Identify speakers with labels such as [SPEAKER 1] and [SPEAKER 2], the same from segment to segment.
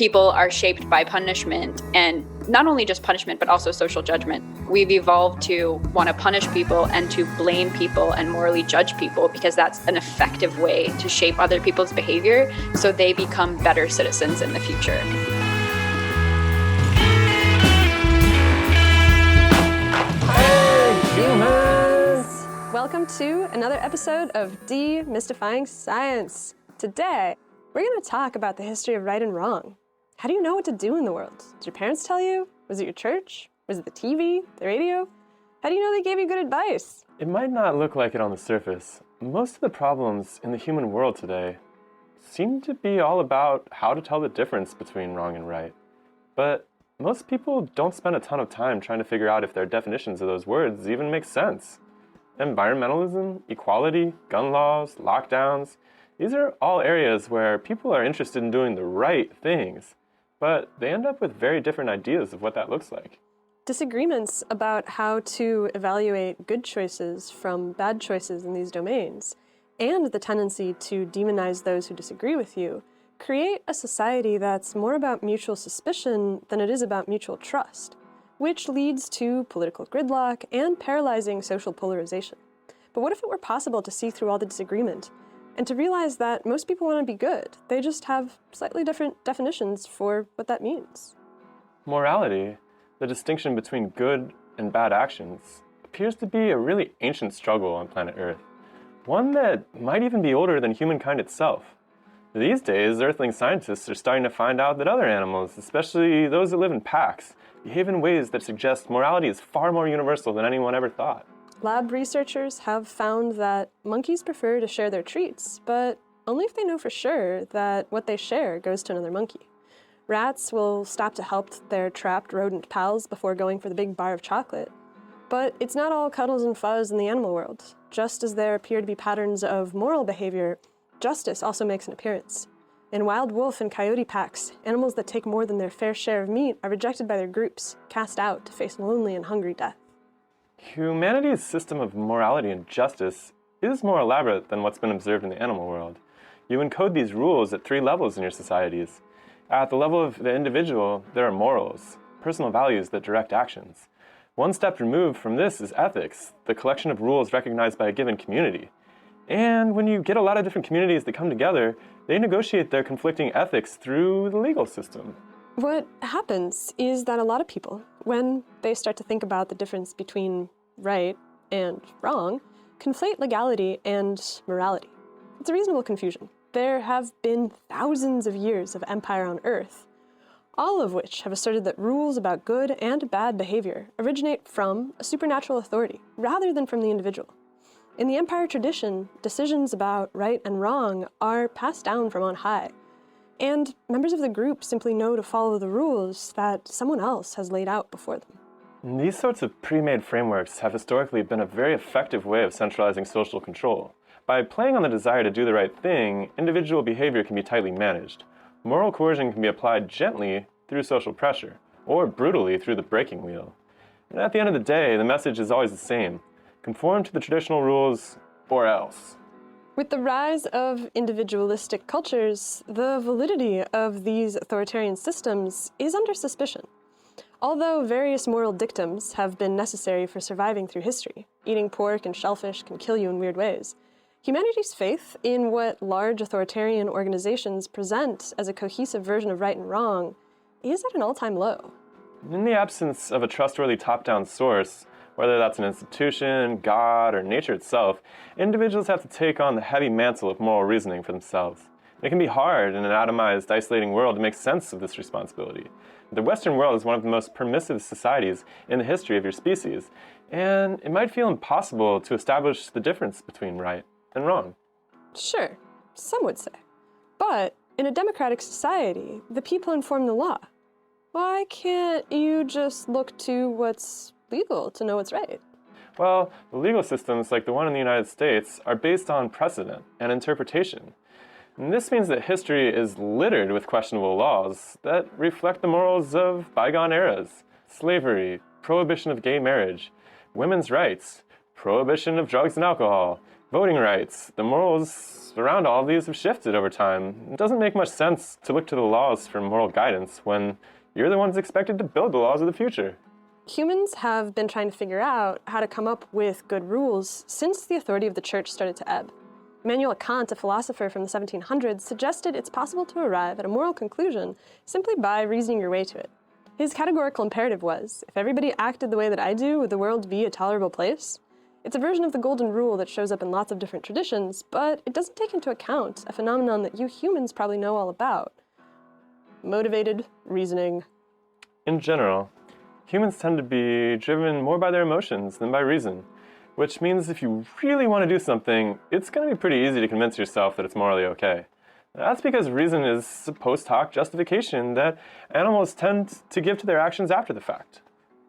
[SPEAKER 1] People are shaped by punishment, and not only just punishment, but also social judgment. We've evolved to want to punish people and to blame people and morally judge people because that's an effective way to shape other people's behavior so they become better citizens in the future.
[SPEAKER 2] Hey, humans! Welcome to another episode of Demystifying Science. Today, we're going to talk about the history of right and wrong. How do you know what to do in the world? Did your parents tell you? Was it your church? Was it the TV? The radio? How do you know they gave you good advice?
[SPEAKER 3] It might not look like it on the surface. Most of the problems in the human world today seem to be all about how to tell the difference between wrong and right. But most people don't spend a ton of time trying to figure out if their definitions of those words even make sense. Environmentalism, equality, gun laws, lockdowns, these are all areas where people are interested in doing the right things, but they end up with very different ideas of what that looks like.
[SPEAKER 2] Disagreements about how to evaluate good choices from bad choices in these domains, and the tendency to demonize those who disagree with you, create a society that's more about mutual suspicion than it is about mutual trust, which leads to political gridlock and paralyzing social polarization. But what if it were possible to see through all the disagreement and to realize that most people want to be good? They just have slightly different definitions for what that means.
[SPEAKER 3] Morality, the distinction between good and bad actions, appears to be a really ancient struggle on planet Earth, one that might even be older than humankind itself. These days, Earthling scientists are starting to find out that other animals, especially those that live in packs, behave in ways that suggest morality is far more universal than anyone ever thought.
[SPEAKER 2] Lab researchers have found that monkeys prefer to share their treats, but only if they know for sure that what they share goes to another monkey. Rats will stop to help their trapped rodent pals before going for the big bar of chocolate. But it's not all cuddles and fuzz in the animal world. Just as there appear to be patterns of moral behavior, justice also makes an appearance. In wild wolf and coyote packs, animals that take more than their fair share of meat are rejected by their groups, cast out to face lonely and hungry death.
[SPEAKER 3] Humanity's system of morality and justice is more elaborate than what's been observed in the animal world. You encode these rules at three levels in your societies. At the level of the individual, there are morals, personal values that direct actions. One step removed from this is ethics, the collection of rules recognized by a given community. And when you get a lot of different communities that come together, they negotiate their conflicting ethics through the legal system.
[SPEAKER 2] What happens is that a lot of people, when they start to think about the difference between right and wrong, conflate legality and morality. It's a reasonable confusion. There have been thousands of years of empire on Earth, all of which have asserted that rules about good and bad behavior originate from a supernatural authority rather than from the individual. In the empire tradition, decisions about right and wrong are passed down from on high, and members of the group simply know to follow the rules that someone else has laid out before them.
[SPEAKER 3] These sorts of pre-made frameworks have historically been a very effective way of centralizing social control. By playing on the desire to do the right thing, individual behavior can be tightly managed. Moral coercion can be applied gently through social pressure, or brutally through the breaking wheel. And at the end of the day, the message is always the same: conform to the traditional rules, or else.
[SPEAKER 2] With the rise of individualistic cultures, the validity of these authoritarian systems is under suspicion. Although various moral dictums have been necessary for surviving through history, eating pork and shellfish can kill you in weird ways, humanity's faith in what large authoritarian organizations present as a cohesive version of right and wrong is at an all-time low.
[SPEAKER 3] In the absence of a trustworthy top-down source, whether that's an institution, God, or nature itself, individuals have to take on the heavy mantle of moral reasoning for themselves. It can be hard in an atomized, isolating world to make sense of this responsibility. The Western world is one of the most permissive societies in the history of your species, and it might feel impossible to establish the difference between right and wrong.
[SPEAKER 2] Sure, some would say. But in a democratic society, the people inform the law. Why can't you just look to what's legal to know what's right?
[SPEAKER 3] Well, the legal systems, like the one in the United States, are based on precedent and interpretation. And this means that history is littered with questionable laws that reflect the morals of bygone eras. Slavery, prohibition of gay marriage, women's rights, prohibition of drugs and alcohol, voting rights, the morals around all of these have shifted over time. It doesn't make much sense to look to the laws for moral guidance when you're the ones expected to build the laws of the future.
[SPEAKER 2] Humans have been trying to figure out how to come up with good rules since the authority of the church started to ebb. Immanuel Kant, a philosopher from the 1700s, suggested it's possible to arrive at a moral conclusion simply by reasoning your way to it. His categorical imperative was, if everybody acted the way that I do, would the world be a tolerable place? It's a version of the golden rule that shows up in lots of different traditions, but it doesn't take into account a phenomenon that you humans probably know all about: motivated reasoning.
[SPEAKER 3] In general, humans tend to be driven more by their emotions than by reason, which means if you really want to do something, it's going to be pretty easy to convince yourself that it's morally okay. That's because reason is a post hoc justification that animals tend to give to their actions after the fact.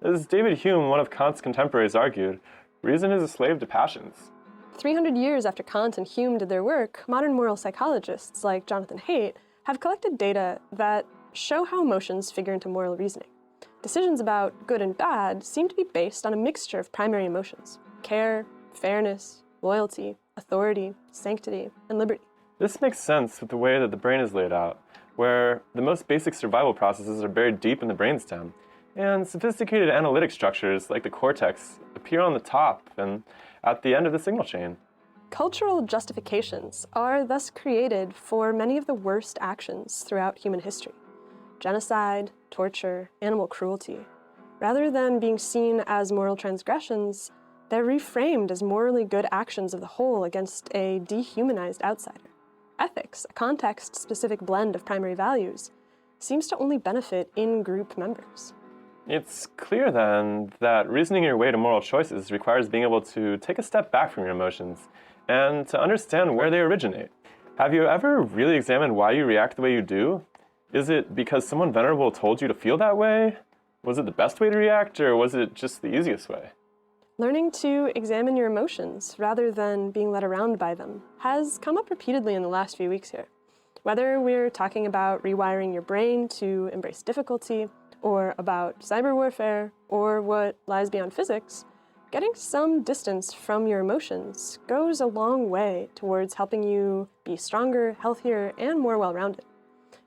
[SPEAKER 3] As David Hume, one of Kant's contemporaries, argued, reason is a slave to passions.
[SPEAKER 2] 300 years after Kant and Hume did their work, modern moral psychologists like Jonathan Haidt have collected data that show how emotions figure into moral reasoning. Decisions about good and bad seem to be based on a mixture of primary emotions: care, fairness, loyalty, authority, sanctity, and liberty.
[SPEAKER 3] This makes sense with the way that the brain is laid out, where the most basic survival processes are buried deep in the brainstem, and sophisticated analytic structures like the cortex appear on the top and at the end of the signal chain.
[SPEAKER 2] Cultural justifications are thus created for many of the worst actions throughout human history: genocide, torture, animal cruelty. Rather than being seen as moral transgressions, they're reframed as morally good actions of the whole against a dehumanized outsider. Ethics, a context-specific blend of primary values, seems to only benefit in-group members.
[SPEAKER 3] It's clear then that reasoning your way to moral choices requires being able to take a step back from your emotions and to understand where they originate. Have you ever really examined why you react the way you do? Is it because someone venerable told you to feel that way? Was it the best way to react, or was it just the easiest way?
[SPEAKER 2] Learning to examine your emotions rather than being led around by them has come up repeatedly in the last few weeks here. Whether we're talking about rewiring your brain to embrace difficulty, or about cyber warfare, or what lies beyond physics, getting some distance from your emotions goes a long way towards helping you be stronger, healthier, and more well-rounded.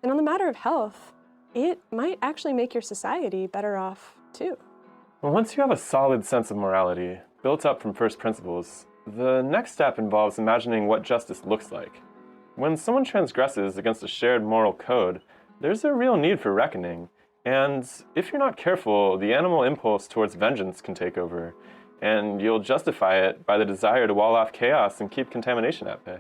[SPEAKER 2] And on the matter of health, it might actually make your society better off too.
[SPEAKER 3] Well, once you have a solid sense of morality, built up from first principles, the next step involves imagining what justice looks like. When someone transgresses against a shared moral code, there's a real need for reckoning, and if you're not careful, the animal impulse towards vengeance can take over, and you'll justify it by the desire to wall off chaos and keep contamination at bay.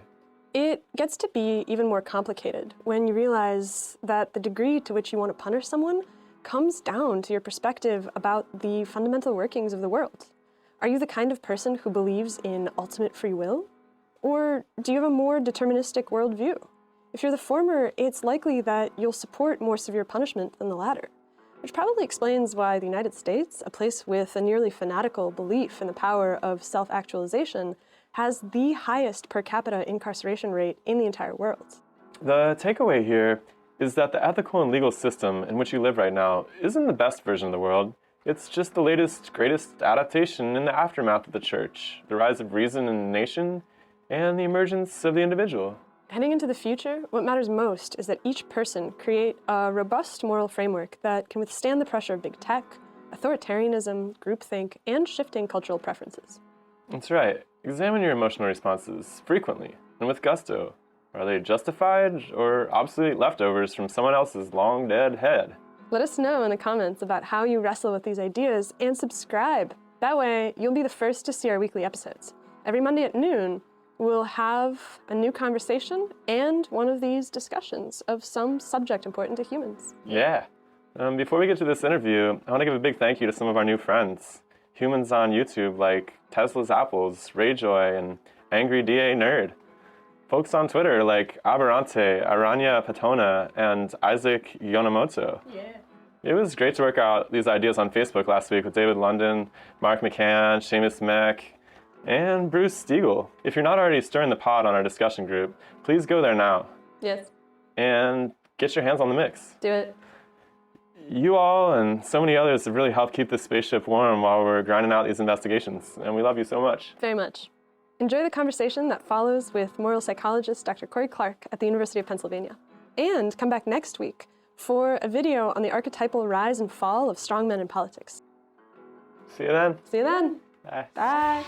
[SPEAKER 2] It gets to be even more complicated when you realize that the degree to which you want to punish someone comes down to your perspective about the fundamental workings of the world. Are you the kind of person who believes in ultimate free will? Or do you have a more deterministic worldview? If you're the former, it's likely that you'll support more severe punishment than the latter, which probably explains why the United States, a place with a nearly fanatical belief in the power of self-actualization, has the highest per capita incarceration rate in the entire world.
[SPEAKER 3] The takeaway here is that the ethical and legal system in which you live right now isn't the best version of the world. It's just the latest, greatest adaptation in the aftermath of the church, the rise of reason in the nation, and the emergence of the individual.
[SPEAKER 2] Heading into the future, what matters most is that each person create a robust moral framework that can withstand the pressure of big tech, authoritarianism, groupthink, and shifting cultural preferences.
[SPEAKER 3] That's right. Examine your emotional responses frequently and with gusto. Are they justified or obsolete leftovers from someone else's long dead head?
[SPEAKER 2] Let us know in the comments about how you wrestle with these ideas, and subscribe. That way, you'll be the first to see our weekly episodes. Every Monday at noon, we'll have a new conversation and one of these discussions of some subject important to humans.
[SPEAKER 3] Yeah. Before we get to this interview, I want to give a big thank you to some of our new friends. Humans on YouTube like Tesla's Apples, Rayjoy, and Angry DA Nerd. Folks on Twitter like Aberrante, Aranya Patona, and Isaac Yonemoto. Yeah. It was great to work out these ideas on Facebook last week with David London, Mark McCann, Seamus Mack, and Bruce Stiegel. If you're not already stirring the pot on our discussion group, please go there now.
[SPEAKER 2] Yes.
[SPEAKER 3] And get your hands on the mix.
[SPEAKER 2] Do it.
[SPEAKER 3] You all and so many others have really helped keep this spaceship warm while we're grinding out these investigations, and we love you so much.
[SPEAKER 2] Very much. Enjoy the conversation that follows with moral psychologist Dr. Corey Clark at the University of Pennsylvania. And come back next week for a video on the archetypal rise and fall of strongmen in politics.
[SPEAKER 3] See you then.
[SPEAKER 2] See you then.
[SPEAKER 3] Bye.
[SPEAKER 2] Bye.